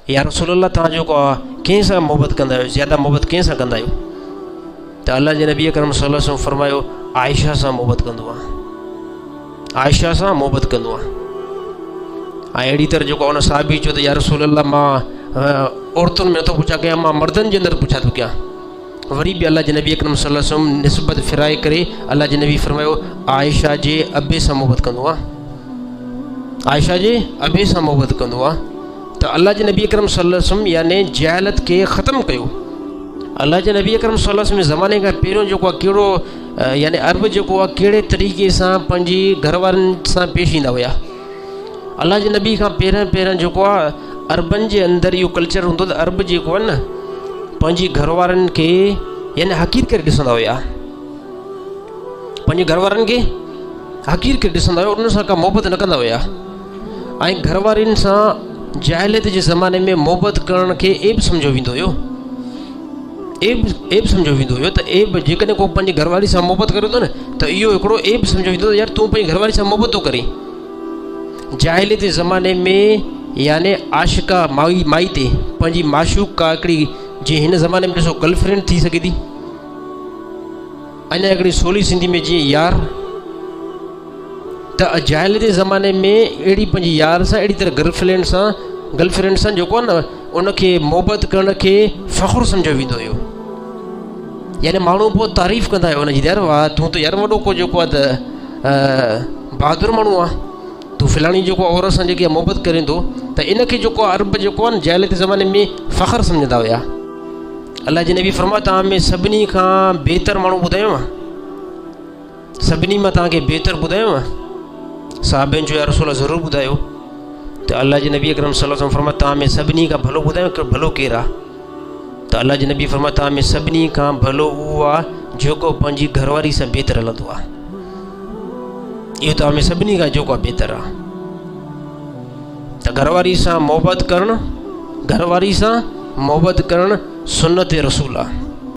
या रसूलल्लाह तव्हां जेको आहे कंहिं सां मोहबत कंदा आहियो, ज़्यादा मोहबत कंहिं सां कंदा आहियो? त अल्लाह जे नबी अकरम सल्लल्लाहु अलैहि वसल्लम फरमायो आयशा सां मोहबत कंदो आहे, आयशा सां मोहबत कंदो आहे। ऐं अहिड़ी तरह जेको उन साहिबी चयो त या रसूलल्लाह मां औरतुनि में नथो पुछां कयां, मां मर्दनि जे अंदरि पुछां थो कयां। वरी बि अल्लाह जे नबी अकरम सल्लल्लाहु अलैहि वसल्लम निस्बत फिराए करे अल्लाह जे नबी फरमायो आयशा जे अबे सां मोहबत कंदो आहे, आयशा जे अबे सां मोहबत कंदो आहे। त अल्लाह जे नबी अकरम सल्लल्लाहु अलैहि वसल्लम याने जहालत खे ख़तमु कयो। अल्लाह जे नबी अकरम सल्लल्लाहु अलैहि वसल्लम ज़माने खां पहिरियों जेको आहे कहिड़ो याने अरब जेको आहे कहिड़े तरीक़े सां पंहिंजी घरवारनि सां पेश ईंदा हुया। अल्लाह जे नबी खां पहिरियों जेको आहे अरबनि जे अंदरि इहो कल्चर हूंदो त अरब जेको आहे न पंहिंजी घरवारनि खे याने हक़ीर करे ॾिसंदा हुया, पंहिंजे घरवारनि खे हक़ीर करे ॾिसंदा हुया, उन सां का मोहबत न कंदा हुया। ऐं घरवारनि सां जाहिलियत जे ज़माने में मोहबत करण खे एब सम्झो वेंदो हुयो, एब सम्झो वेंदो हुयो। त एब जेकॾहिं को पंहिंजी घरवारी सां मोहबत करे थो न त इहो हिकिड़ो एब सम्झो वेंदो यार तूं पंहिंजी घरवारी सां मोहबत थो करे। जाहिलियत जे ज़माने में याने आशिका माई ते पंहिंजी माशूक का हिकिड़ी जीअं हिन ज़माने में ॾिसो गर्लफ्रेंड थी सघे थी, अञा हिकिड़ी सोली सिंधी में जीअं यार, त जाहिलियत जे ज़माने में अहिड़ी पंहिंजी यार सां अहिड़ी तरह गर्लफ्रेंड सां जेको आहे न उनखे मोहबत करण खे फ़ख़ुरु सम्झो वेंदो हुयो। याने माण्हू पोइ तारीफ़ कंदा हुआ हुनजी, यार वाह तूं त यार वॾो को जेको आहे त बहादुर माण्हू आहे, तूं फिलाणी जेको औरत सां जेकी मोहबत करे थो, त इनखे जेको आहे अरब जेको आहे न जाहिलियत ज़माने में फ़ख़्रु सम्झंदा हुया। अल्लाह जे नबी फरमायो तव्हां में सभिनी खां बहितर माण्हू ॿुधायो मां, सभिनी मां तव्हांखे बहितर ॿुधायो मां? साहिबनि जो या रसूल ज़रूरु ॿुधायो। त अल्लाह जे नबी अकरम सल्लल्लाहु अलैहि वसल्लम फरमायो तव्हां में सभिनी खां भलो ॿुधायो कि भलो केरु आहे? त अल्लाह जे नबी फरमायो तव्हां में सभिनी खां भलो उहो आहे जेको पंहिंजी घरवारी सां बहितर हलंदो आहे, इहो तव्हां में सभिनी खां जेको आहे बहितर आहे। त घरवारी सां मोहबत करणु सुन्नत रसूल आहे।